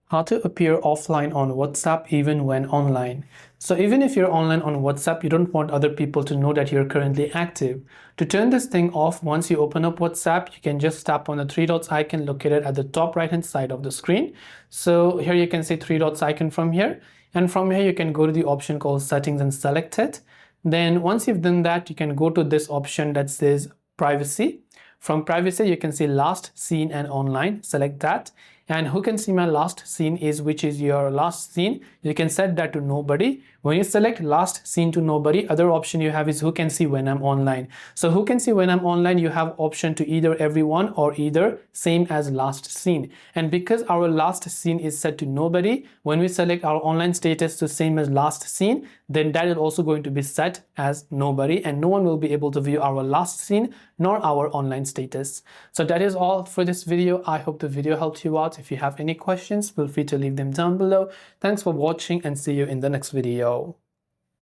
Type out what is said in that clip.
How to appear offline on WhatsApp even when online. So even if you're online on WhatsApp, you don't want other people to know that you're currently active. To turn this thing off, once you open up WhatsApp, you can just tap on the three dots icon located at the top right hand side of the screen. So here you can see three dots icon from here. And from here, you can go to the option called settings and select it. Then once you've done that, you can go to this option that says privacy. From privacy, you can see last seen and online. Select that. And who can see my last seen is which is your last seen. You can set that to nobody. When you select last seen to nobody, other option you have is who can see when I'm online. So who can see when I'm online, you have option to either everyone or either same as last seen. And because our last seen is set to nobody, when we select our online status to same as last seen, then that is also going to be set as nobody, and no one will be able to view our last seen nor our online status. So that is all for this video. I hope the video helped you out. If you have any questions, feel free to leave them down below. Thanks for watching and see you in the next video.